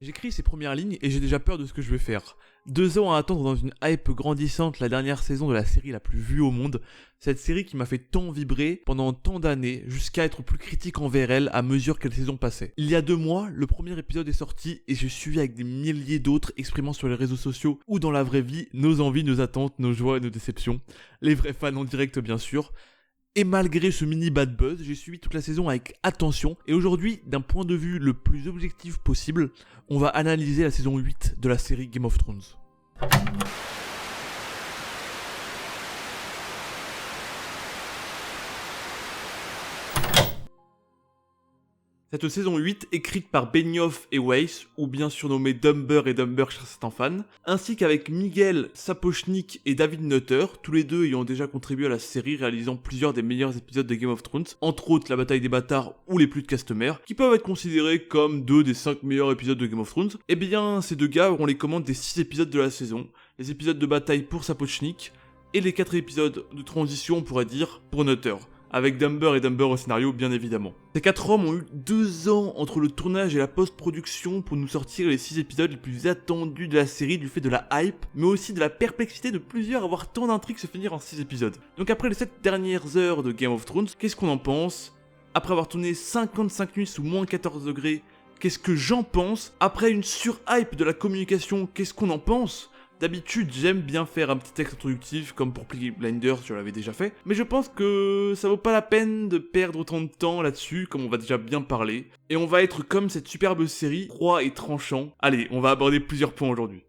J'écris ces premières lignes et j'ai déjà peur de ce que je vais faire. 2 ans à attendre dans une hype grandissante la dernière saison de la série la plus vue au monde, cette série qui m'a fait tant vibrer pendant tant d'années jusqu'à être plus critique envers elle à mesure que les saisons passaient. Il y a 2 mois, le premier épisode est sorti et je suis avec des milliers d'autres exprimant sur les réseaux sociaux ou dans la vraie vie nos envies, nos attentes, nos joies et nos déceptions. Les vrais fans en direct bien sûr. Et malgré ce mini bad buzz, j'ai suivi toute la saison avec attention et aujourd'hui, d'un point de vue le plus objectif possible, on va analyser la saison 8 de la série Game of Thrones. Cette saison 8, écrite par Benioff et Weiss, ou bien surnommés Dumber et Dumber chez certains fans, ainsi qu'avec Miguel Sapochnik et David Nutter, tous les deux ayant déjà contribué à la série réalisant plusieurs des meilleurs épisodes de Game of Thrones, entre autres la bataille des bâtards ou les pluies de Castamere, qui peuvent être considérés comme 2 des 5 meilleurs épisodes de Game of Thrones. Et bien, ces 2 gars auront les commandes des 6 épisodes de la saison, les épisodes de bataille pour Sapochnik, et les 4 épisodes de transition, on pourrait dire, pour Nutter, avec Dumber et Dumber au scénario bien évidemment. Ces 4 hommes ont eu 2 ans entre le tournage et la post-production pour nous sortir les 6 épisodes les plus attendus de la série du fait de la hype, mais aussi de la perplexité de plusieurs à voir tant d'intrigues se finir en 6 épisodes. Donc après les 7 dernières heures de Game of Thrones, qu'est-ce qu'on en pense? Après avoir tourné 55 nuits sous moins 14 degrés, qu'est-ce que j'en pense? Après une sur-hype de la communication, qu'est-ce qu'on en pense? D'habitude, j'aime bien faire un petit texte introductif, comme pour Peaky Blinders, je l'avais déjà fait, mais je pense que ça vaut pas la peine de perdre autant de temps là-dessus, comme on va déjà bien parler, et on va être comme cette superbe série, froid et tranchant. Allez, on va aborder plusieurs points aujourd'hui.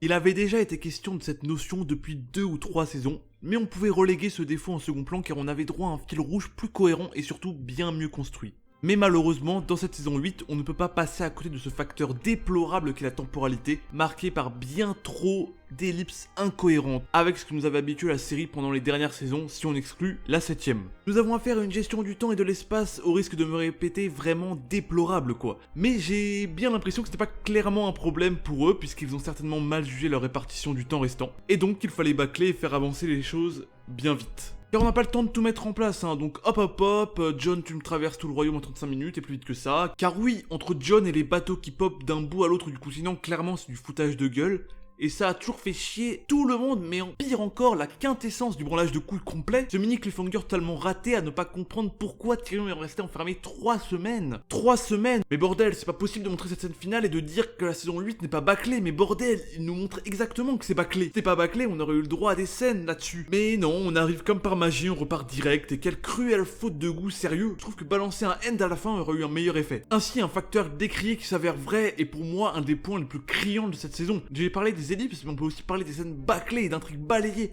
Il avait déjà été question de cette notion depuis 2 ou 3 saisons, mais on pouvait reléguer ce défaut en second plan car on avait droit à un fil rouge plus cohérent et surtout bien mieux construit. Mais malheureusement, dans cette saison 8, on ne peut pas passer à côté de ce facteur déplorable qu'est la temporalité, marquée par bien trop d'ellipses incohérentes, avec ce que nous avait habitué la série pendant les dernières saisons, si on exclut la 7ème. Nous avons affaire à une gestion du temps et de l'espace, au risque de me répéter, vraiment déplorable quoi. Mais j'ai bien l'impression que c'était pas clairement un problème pour eux, puisqu'ils ont certainement mal jugé leur répartition du temps restant, et donc qu'il fallait bâcler et faire avancer les choses bien vite. Car on n'a pas le temps de tout mettre en place, donc hop, John tu me traverses tout le royaume en 35 minutes et plus vite que ça. Car oui, entre John et les bateaux qui popent d'un bout à l'autre du continent, clairement c'est du foutage de gueule. Et ça a toujours fait chier tout le monde, mais en pire encore, la quintessence du branlage de couilles complet, ce mini cliffhanger totalement raté à ne pas comprendre pourquoi Tyrion est resté enfermé 3 semaines. 3 semaines. Mais bordel, c'est pas possible de montrer cette scène finale et de dire que la saison 8 n'est pas bâclée, mais bordel, il nous montre exactement que c'est bâclé. Si c'était pas bâclé, on aurait eu le droit à des scènes là-dessus. Mais non, on arrive comme par magie, on repart direct, et quelle cruelle faute de goût, sérieux. Je trouve que balancer un end à la fin aurait eu un meilleur effet. Ainsi, un facteur décrié qui s'avère vrai, et pour moi, un des points les plus criants de cette saison. J'ai parlé des ellipses, mais on peut aussi parler des scènes bâclées et d'intrigues balayées.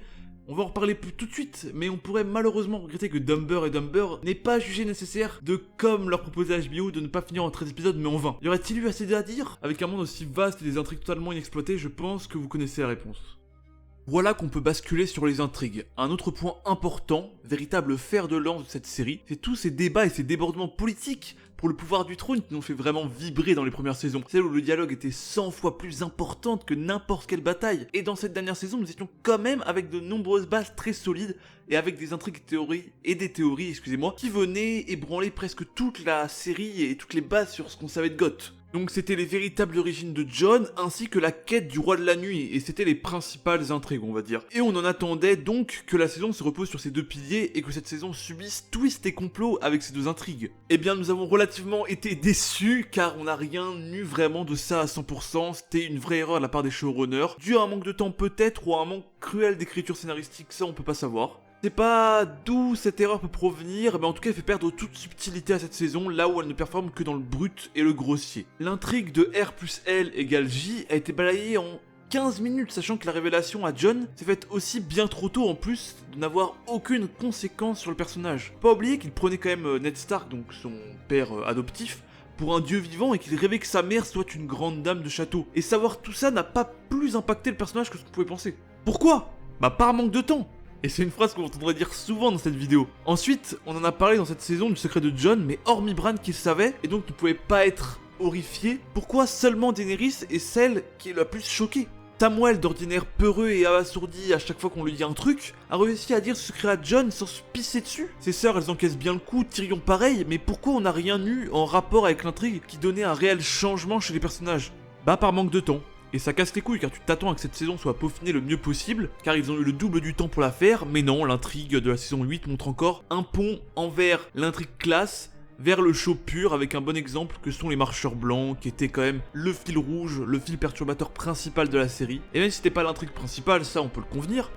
On va en reparler plus tout de suite, mais on pourrait malheureusement regretter que Dumber et Dumber n'aient pas jugé nécessaire de, comme leur proposait HBO, de ne pas finir en 13 épisodes mais en 20. Y aurait-il eu assez à dire? Avec un monde aussi vaste et des intrigues totalement inexploitées, je pense que vous connaissez la réponse. Voilà qu'on peut basculer sur les intrigues. Un autre point important, véritable fer de lance de cette série, c'est tous ces débats et ces débordements politiques pour le pouvoir du trône qui nous ont fait vraiment vibrer dans les premières saisons. Celle où le dialogue était 100 fois plus importante que n'importe quelle bataille. Et dans cette dernière saison, nous étions quand même avec de nombreuses bases très solides et avec des intrigues des théories, qui venaient ébranler presque toute la série et toutes les bases sur ce qu'on savait de Goth. Donc c'était les véritables origines de Jon, ainsi que la quête du roi de la nuit, et c'était les principales intrigues, on va dire. Et on en attendait donc que la saison se repose sur ces 2 piliers, et que cette saison subisse twist et complot avec ces 2 intrigues. Eh bien nous avons relativement été déçus, car on n'a rien eu vraiment de ça à 100%, c'était une vraie erreur de la part des showrunners, dû à un manque de temps peut-être, ou à un manque cruel d'écriture scénaristique, ça on peut pas savoir. Je sais pas d'où cette erreur peut provenir, mais en tout cas elle fait perdre toute subtilité à cette saison, là où elle ne performe que dans le brut et le grossier. L'intrigue de R plus L égale J a été balayée en 15 minutes, sachant que la révélation à Jon s'est faite aussi bien trop tôt en plus de n'avoir aucune conséquence sur le personnage. Pas oublier qu'il prenait quand même Ned Stark, donc son père adoptif, pour un dieu vivant et qu'il rêvait que sa mère soit une grande dame de château. Et savoir tout ça n'a pas plus impacté le personnage que ce qu'on pouvait penser. Pourquoi? Bah par manque de temps. Et c'est une phrase qu'on entendrait dire souvent dans cette vidéo. Ensuite, on en a parlé dans cette saison du secret de Jon, mais hormis Bran qui le savait, et donc ne pouvait pas être horrifié, pourquoi seulement Daenerys est celle qui est la plus choquée? Samwell, d'ordinaire peureux et abasourdi à chaque fois qu'on lui dit un truc, a réussi à dire ce secret à Jon sans se pisser dessus. Ses sœurs, elles encaissent bien le coup, Tyrion pareil, mais pourquoi on n'a rien eu en rapport avec l'intrigue qui donnait un réel changement chez les personnages? Bah par manque de temps. Et ça casse les couilles car tu t'attends à que cette saison soit peaufinée le mieux possible, car ils ont eu le double du temps pour la faire, mais non, l'intrigue de la saison 8 montre encore un pont envers l'intrigue classe, vers le show pur, avec un bon exemple que sont les marcheurs blancs, qui étaient quand même le fil rouge, le fil perturbateur principal de la série. Et même si c'était pas l'intrigue principale, ça on peut le convenir,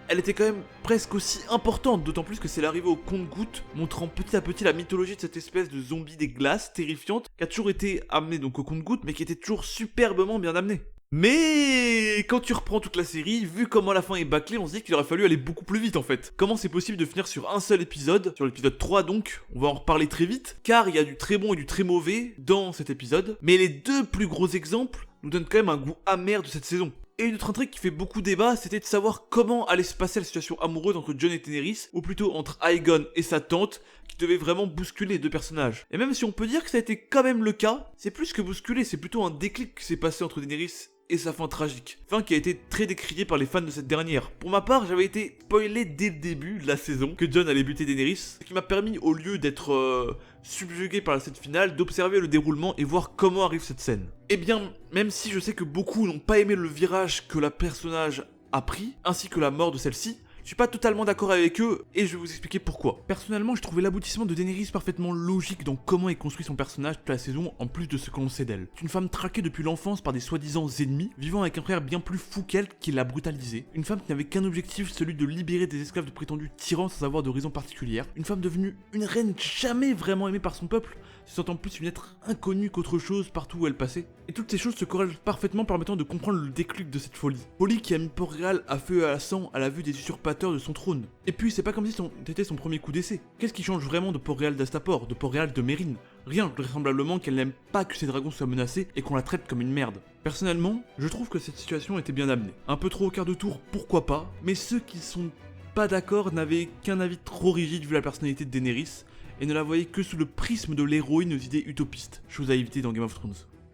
elle était quand même presque aussi importante, d'autant plus que c'est l'arrivée au compte-gouttes, montrant petit à petit la mythologie de cette espèce de zombie des glaces terrifiante, qui a toujours été amenée donc au compte-gouttes, mais qui était toujours superbement bien amenée. Mais quand tu reprends toute la série, vu comment la fin est bâclée, on se dit qu'il aurait fallu aller beaucoup plus vite en fait. Comment c'est possible de finir sur un seul épisode, sur l'épisode 3 donc, on va en reparler très vite, car il y a du très bon et du très mauvais dans cet épisode, mais les deux plus gros exemples nous donnent quand même un goût amer de cette saison. Et une autre intrigue qui fait beaucoup débat, c'était de savoir comment allait se passer la situation amoureuse entre Jon et Daenerys, ou plutôt entre Aegon et sa tante, qui devait vraiment bousculer les deux personnages. Et même si on peut dire que ça a été quand même le cas, c'est plus que bousculer, c'est plutôt un déclic qui s'est passé entre Daenerys et sa fin tragique. Fin qui a été très décriée par les fans de cette dernière. Pour ma part, j'avais été spoilé dès le début de la saison que Jon allait buter Daenerys, ce qui m'a permis, au lieu d'être subjugué par la scène finale, d'observer le déroulement et voir comment arrive cette scène. Et bien, même si je sais que beaucoup n'ont pas aimé le virage que la personnage a pris, ainsi que la mort de celle-ci, je suis pas totalement d'accord avec eux, et je vais vous expliquer pourquoi. Personnellement, je trouvais l'aboutissement de Daenerys parfaitement logique dans comment est construit son personnage toute la saison, en plus de ce que l'on sait d'elle. C'est une femme traquée depuis l'enfance par des soi-disant ennemis, vivant avec un frère bien plus fou qu'elle qui l'a brutalisée. Une femme qui n'avait qu'un objectif, celui de libérer des esclaves de prétendus tyrans sans avoir de raison particulière. Une femme devenue une reine jamais vraiment aimée par son peuple, se sentant plus une être inconnue qu'autre chose partout où elle passait. Et toutes ces choses se corrèlent parfaitement permettant de comprendre le déclic de cette folie. Folie qui a mis Port-Réal à feu et à sang à la vue des usurpateurs de son trône. Et puis c'est pas comme si c'était son premier coup d'essai. Qu'est-ce qui change vraiment de Port-Réal d'Astapor, de Port-Réal de Mérine? Rien, vraisemblablement qu'elle n'aime pas que ses dragons soient menacés et qu'on la traite comme une merde. Personnellement, je trouve que cette situation était bien amenée. Un peu trop au quart de tour, pourquoi pas, mais ceux qui sont pas d'accord n'avaient qu'un avis trop rigide vu la personnalité de Daenerys, et ne la voyaient que sous le prisme de l'héroïne aux idées utopistes, chose à éviter dans Game of Thrones.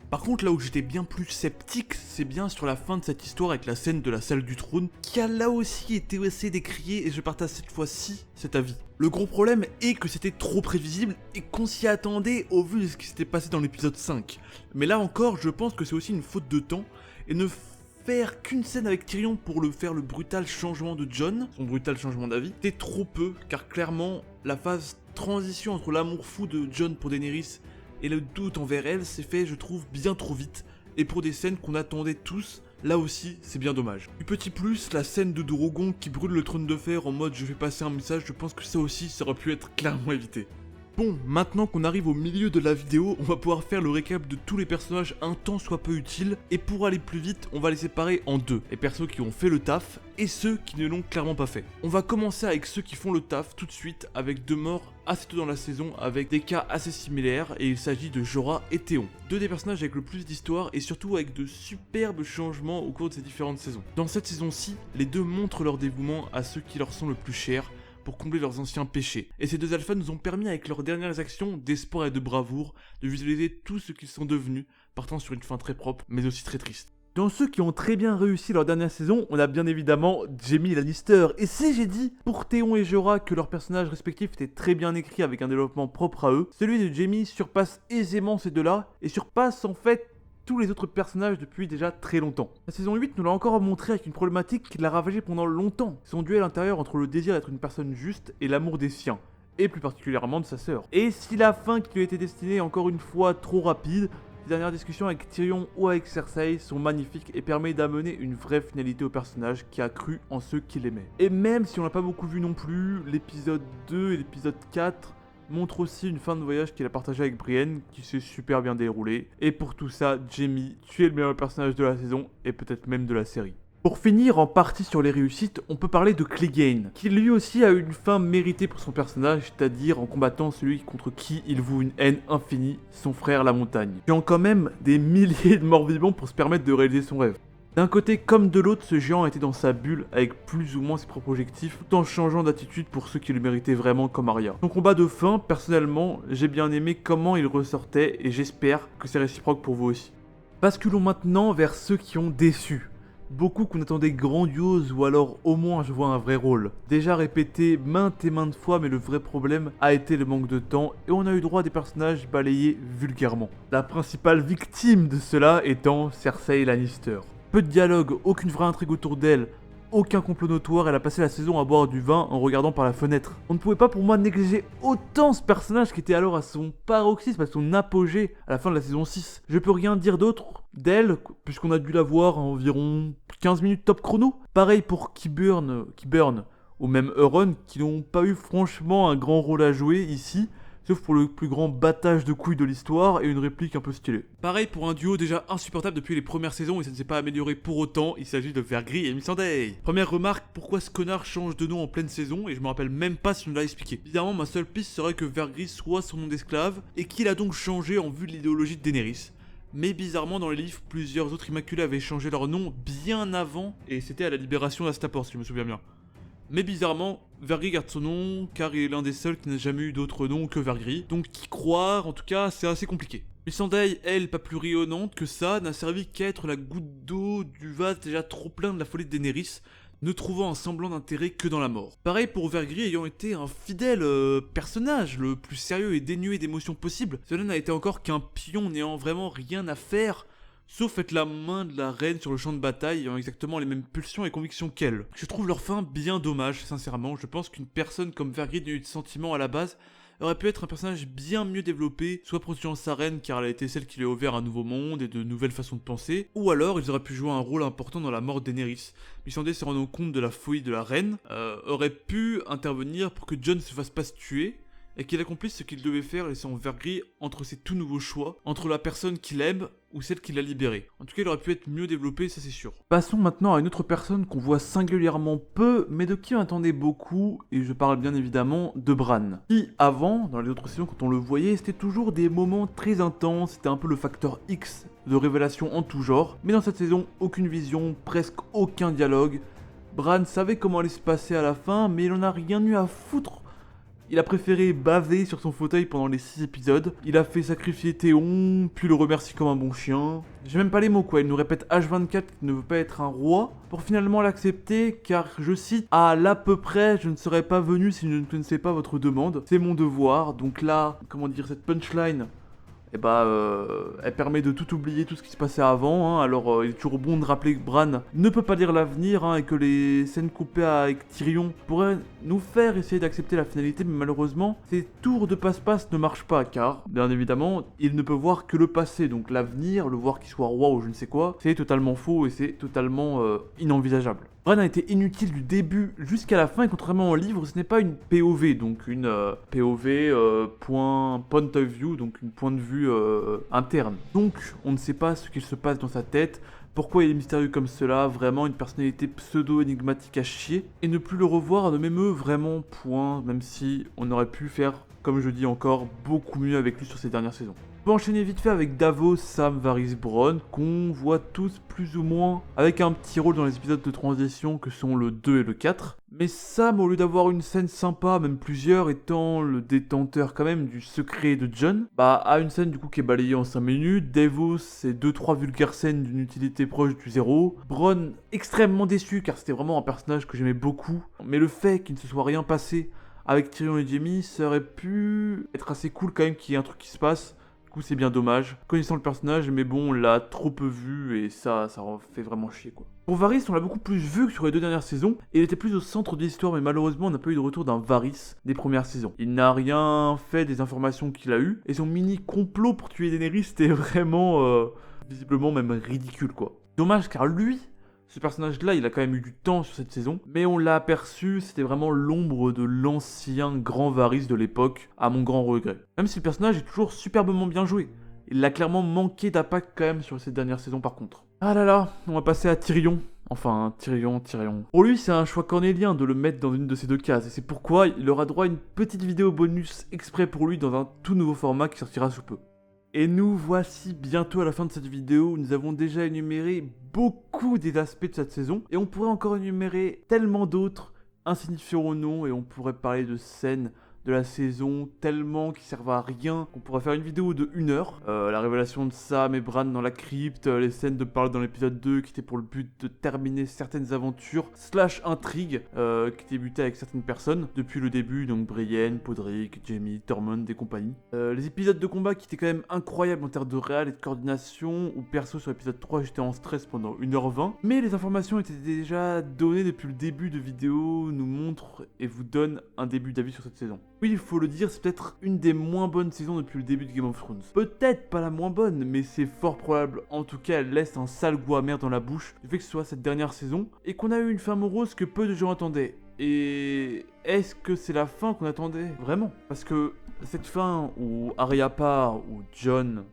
Par contre, là où j'étais bien plus sceptique, c'est bien sur la fin de cette histoire avec la scène de la salle du trône, qui a là aussi été assez décriée, et je partage cette fois-ci cet avis. Le gros problème est que c'était trop prévisible et qu'on s'y attendait au vu de ce qui s'était passé dans l'épisode 5. Mais là encore, je pense que c'est aussi une faute de temps, et ne faire qu'une scène avec Tyrion pour faire le brutal changement de Jon, son brutal changement d'avis, c'était trop peu, car clairement, la phase transition entre l'amour fou de Jon pour Daenerys et le doute envers elle s'est fait, je trouve, bien trop vite, et pour des scènes qu'on attendait tous, là aussi, c'est bien dommage. Du petit plus, la scène de Drogon qui brûle le trône de fer en mode je vais passer un message, je pense que ça aussi, ça aurait pu être clairement évité. Bon, maintenant qu'on arrive au milieu de la vidéo, on va pouvoir faire le récap de tous les personnages un temps soit peu utiles, et pour aller plus vite, on va les séparer en deux, les persos qui ont fait le taf, et ceux qui ne l'ont clairement pas fait. On va commencer avec ceux qui font le taf tout de suite, avec deux morts assez tôt dans la saison, avec des cas assez similaires, et il s'agit de Jorah et Théon. Deux des personnages avec le plus d'histoire, et surtout avec de superbes changements au cours de ces différentes saisons. Dans cette saison-ci, les deux montrent leur dévouement à ceux qui leur sont le plus chers, pour combler leurs anciens péchés. Et ces deux alphas nous ont permis avec leurs dernières actions d'espoir et de bravoure de visualiser tout ce qu'ils sont devenus, partant sur une fin très propre, mais aussi très triste. Dans ceux qui ont très bien réussi leur dernière saison, on a bien évidemment Jaime Lannister. Et si j'ai dit pour Théon et Jorah que leurs personnages respectifs étaient très bien écrits avec un développement propre à eux, celui de Jaime surpasse aisément ces deux-là, et surpasse en fait tous les autres personnages depuis déjà très longtemps. La saison 8 nous l'a encore montré avec une problématique qui l'a ravagé pendant longtemps, son duel intérieur entre le désir d'être une personne juste et l'amour des siens, et plus particulièrement de sa sœur. Et si la fin qui lui a été destinée est encore une fois trop rapide, les dernières discussions avec Tyrion ou avec Cersei sont magnifiques et permettent d'amener une vraie finalité au personnage qui a cru en ceux qu'il aimait. Et même si on l'a pas beaucoup vu non plus, l'épisode 2 et l'épisode 4 montre aussi une fin de voyage qu'il a partagé avec Brienne, qui s'est super bien déroulée. Et pour tout ça, Jaime, tu es le meilleur personnage de la saison, et peut-être même de la série. Pour finir en partie sur les réussites, on peut parler de Clegane, qui lui aussi a eu une fin méritée pour son personnage, c'est-à-dire en combattant celui contre qui il voue une haine infinie, son frère la montagne. Ayant quand même des milliers de morts vivants pour se permettre de réaliser son rêve. D'un côté comme de l'autre, ce géant était dans sa bulle avec plus ou moins ses propres objectifs, tout en changeant d'attitude pour ceux qui le méritaient vraiment comme Arya. Son combat de fin, personnellement, j'ai bien aimé comment il ressortait et j'espère que c'est réciproque pour vous aussi. Basculons maintenant vers ceux qui ont déçu. beaucoup qu'on attendait grandiose ou alors au moins je vois un vrai rôle. Déjà répété maintes et maintes fois, mais le vrai problème a été le manque de temps et on a eu droit à des personnages balayés vulgairement. La principale victime de cela étant Cersei Lannister. Peu de dialogue, aucune vraie intrigue autour d'elle, aucun complot notoire, elle a passé la saison à boire du vin en regardant par la fenêtre. On ne pouvait pas pour moi négliger autant ce personnage qui était alors à son paroxysme, à son apogée à la fin de la saison 6. Je peux rien dire d'autre d'elle, puisqu'on a dû la voir à environ 15 minutes top chrono. Pareil pour Qyburn ou même Euron, qui n'ont pas eu franchement un grand rôle à jouer ici, sauf pour le plus grand battage de couilles de l'histoire et une réplique un peu stylée. Pareil pour un duo déjà insupportable depuis les premières saisons et ça ne s'est pas amélioré pour autant, il s'agit de Vergris et Missandei. Première remarque, pourquoi ce connard change de nom en pleine saison et je me rappelle même pas si on l'a expliqué. Évidemment, ma seule piste serait que Vergris soit son nom d'esclave et qu'il a donc changé en vue de l'idéologie de Daenerys. Mais bizarrement, dans les livres, plusieurs autres Immaculés avaient changé leur nom bien avant et c'était à la libération d'Astapor si je me souviens bien. Mais bizarrement, Vergris garde son nom car il est l'un des seuls qui n'a jamais eu d'autre nom que Vergris, donc y croire, en tout cas, c'est assez compliqué. Missandei, elle, pas plus rayonnante que ça, n'a servi qu'à être la goutte d'eau du vase déjà trop plein de la folie de Daenerys, ne trouvant un semblant d'intérêt que dans la mort. Pareil pour Vergris ayant été un fidèle personnage, le plus sérieux et dénué d'émotions possible, cela n'a été encore qu'un pion n'ayant vraiment rien à faire, sauf être la main de la reine sur le champ de bataille ayant exactement les mêmes pulsions et convictions qu'elle. Je trouve leur fin bien dommage, sincèrement. Je pense qu'une personne comme Vergris n'a eu de sentiments à la base aurait pu être un personnage bien mieux développé, soit protégeant sa reine car elle a été celle qui lui a ouvert un nouveau monde et de nouvelles façons de penser, ou alors ils auraient pu jouer un rôle important dans la mort de Daenerys. Missandei se rendant compte de la folie de la reine, aurait pu intervenir pour que Jon se fasse pas se tuer, et qu'il accomplisse ce qu'il devait faire, laissant Vergris entre ses tout nouveaux choix, entre la personne qu'il aime ou celle qui l'a libéré. En tout cas, il aurait pu être mieux développé, ça c'est sûr. Passons maintenant à une autre personne qu'on voit singulièrement peu, mais de qui on attendait beaucoup, et je parle bien évidemment de Bran. Qui, avant, dans les autres saisons, quand on le voyait, c'était toujours des moments très intenses, c'était un peu le facteur X de révélation en tout genre, mais dans cette saison, aucune vision, presque aucun dialogue. Bran savait comment allait se passer à la fin, mais il en a rien eu à foutre. Il a préféré baver sur son fauteuil pendant les 6 épisodes. Il a fait sacrifier Théon, puis le remercie comme un bon chien. J'ai même pas les mots quoi, il nous répète H24 qu'il ne veut pas être un roi, pour finalement l'accepter car, je cite, « à l'à peu près, je ne serais pas venu si je ne connaissais pas votre demande. C'est mon devoir. » Donc là, comment dire, cette punchline, elle permet de tout oublier, tout ce qui se passait avant, hein. Alors il est toujours bon de rappeler que Bran ne peut pas lire l'avenir, hein, et que les scènes coupées avec Tyrion pourraient nous faire essayer d'accepter la finalité, mais malheureusement, ces tours de passe-passe ne marchent pas, car, bien évidemment, il ne peut voir que le passé, donc l'avenir, le voir qu'il soit roi ou je ne sais quoi, c'est totalement faux et c'est totalement inenvisageable. Bran a été inutile du début jusqu'à la fin, et contrairement au livre, ce n'est pas une POV, donc une point of view, donc une point de vue interne. Donc, on ne sait pas ce qu'il se passe dans sa tête, pourquoi il est mystérieux comme cela, vraiment une personnalité pseudo-énigmatique à chier, et ne plus le revoir ne m'émeut vraiment point, même si on aurait pu faire, comme je dis encore, beaucoup mieux avec lui sur ces dernières saisons. On peut enchaîner vite fait avec Davos, Sam, Varys, Bronn, qu'on voit tous plus ou moins avec un petit rôle dans les épisodes de transition que sont le 2 et le 4. Mais Sam, au lieu d'avoir une scène sympa, même plusieurs, étant le détenteur quand même du secret de Jon, a une scène du coup qui est balayée en 5 minutes, Davos et 2-3 vulgaires scènes d'une utilité proche du zéro, Bronn extrêmement déçu car c'était vraiment un personnage que j'aimais beaucoup, mais le fait qu'il ne se soit rien passé avec Tyrion et Jaime, ça aurait pu être assez cool quand même qu'il y ait un truc qui se passe. Du coup c'est bien dommage, connaissant le personnage, mais bon on l'a trop peu vu et ça fait vraiment chier quoi. Pour Varys on l'a beaucoup plus vu que sur les 2 dernières saisons, et il était plus au centre de l'histoire, mais malheureusement on n'a pas eu de retour d'un Varys des premières saisons. Il n'a rien fait des informations qu'il a eues, et son mini complot pour tuer Daenerys c'était vraiment visiblement même ridicule quoi. Dommage car lui, ce personnage-là, il a quand même eu du temps sur cette saison, mais on l'a aperçu, c'était vraiment l'ombre de l'ancien grand Varys de l'époque, à mon grand regret. Même si le personnage est toujours superbement bien joué. Il a clairement manqué d'impact quand même sur cette dernière saison par contre. Ah là là, on va passer à Tyrion. Enfin, Tyrion. Pour lui, c'est un choix cornélien de le mettre dans une de ces 2 cases, et c'est pourquoi il aura droit à une petite vidéo bonus exprès pour lui dans un tout nouveau format qui sortira sous peu. Et nous voici bientôt à la fin de cette vidéo où nous avons déjà énuméré beaucoup des aspects de cette saison, et on pourrait encore énumérer tellement d'autres, insignifiants ou non, et on pourrait parler de scènes, de la saison, tellement qui servent à rien qu'on pourrait faire une vidéo de 1 heure. La révélation de Sam et Bran dans la crypte, les scènes de parle dans l'épisode 2 qui étaient pour le but de terminer certaines aventures / intrigues qui débutaient avec certaines personnes depuis le début, donc Brienne, Podrick, Jaime, Tormund et compagnie. Les épisodes de combat qui étaient quand même incroyables en termes de réal et de coordination, où perso sur l'épisode 3 j'étais en stress pendant 1h20, mais les informations étaient déjà données depuis le début de vidéo, nous montrent et vous donnent un début d'avis sur cette saison. Oui, il faut le dire, c'est peut-être une des moins bonnes saisons depuis le début de Game of Thrones. Peut-être pas la moins bonne, mais c'est fort probable. En tout cas, elle laisse un sale goût amer dans la bouche du fait que ce soit cette dernière saison, et qu'on a eu une fin morose que peu de gens attendaient. Et est-ce que c'est la fin qu'on attendait vraiment? Parce que cette fin où Arya part, où Jon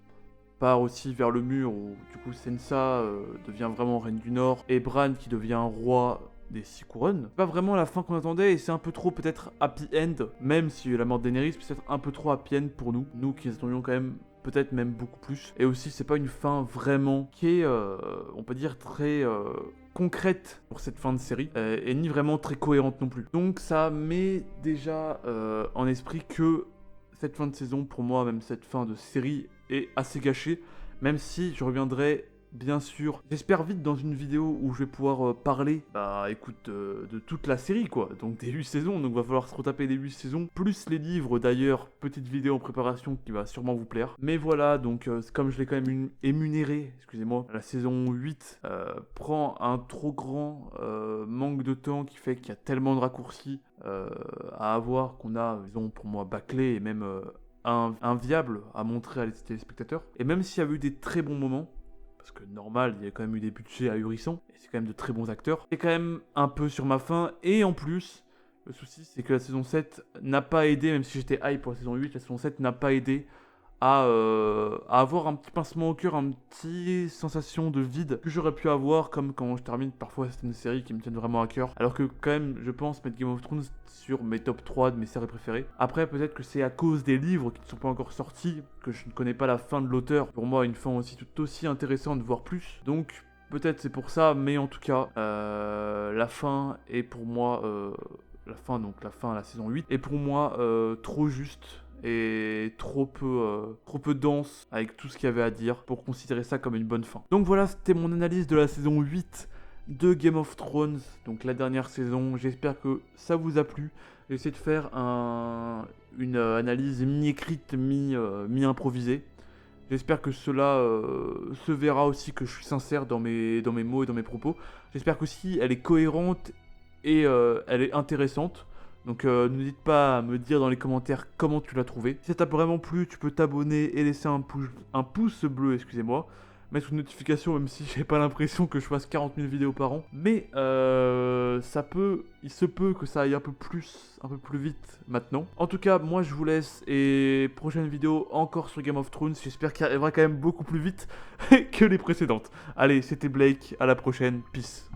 part aussi vers le mur, où du coup Sansa devient vraiment reine du Nord, et Bran qui devient roi des 6 couronnes, c'est pas vraiment la fin qu'on attendait, et c'est un peu trop peut-être happy end, même si la mort de Daenerys peut-être un peu trop happy end pour nous qui attendions quand même peut-être même beaucoup plus. Et aussi c'est pas une fin vraiment qui est, on peut dire, très concrète pour cette fin de série, et ni vraiment très cohérente non plus. Donc ça met déjà en esprit que cette fin de saison, pour moi, même cette fin de série, est assez gâchée, même si je reviendrai bien sûr, j'espère vite dans une vidéo où je vais pouvoir parler, de toute la série quoi, donc des 8 saisons, donc va falloir se retaper les 8 saisons, plus les livres d'ailleurs, petite vidéo en préparation qui va sûrement vous plaire. Mais voilà, donc comme je l'ai quand même émunéré, excusez-moi, la saison 8 prend un trop grand manque de temps qui fait qu'il y a tellement de raccourcis à avoir qu'on a, disons pour moi, bâclé et même inviable à montrer à les téléspectateurs. Et même s'il y a eu des très bons moments, parce que normal, il y a quand même eu des budgets ahurissants, et c'est quand même de très bons acteurs. C'est quand même un peu sur ma faim, et en plus, le souci c'est que la saison 7 n'a pas aidé, même si j'étais hype pour la saison 8, la saison 7 n'a pas aidé à avoir un petit pincement au cœur, un petit sensation de vide que j'aurais pu avoir, comme quand je termine parfois certaines séries qui me tiennent vraiment à cœur, alors que quand même je pense mettre Game of Thrones sur mes top 3 de mes séries préférées. Après peut-être que c'est à cause des livres qui ne sont pas encore sortis, que je ne connais pas la fin de l'auteur, pour moi une fin aussi tout aussi intéressante, voire plus, donc peut-être c'est pour ça, mais en tout cas la fin est pour moi, la saison 8, est pour moi trop juste, et trop peu dense avec tout ce qu'il y avait à dire pour considérer ça comme une bonne fin. Donc voilà, c'était mon analyse de la saison 8 de Game of Thrones, donc la dernière saison. J'espère que ça vous a plu. J'ai essayé de faire une analyse mi-écrite, mi-improvisée. J'espère que cela se verra aussi, que je suis sincère dans mes mots et dans mes propos. J'espère qu'aussi elle est cohérente et elle est intéressante. Donc n'hésite pas à me dire dans les commentaires comment tu l'as trouvé. Si ça t'a vraiment plu, tu peux t'abonner et laisser un pouce bleu, excusez-moi. Mettre une notification, même si j'ai pas l'impression que je fasse 40 000 vidéos par an. Mais il se peut que ça aille un peu plus vite maintenant. En tout cas, moi je vous laisse, et prochaine vidéo encore sur Game of Thrones. J'espère qu'elle arrivera quand même beaucoup plus vite que les précédentes. Allez, c'était Blake, à la prochaine, peace.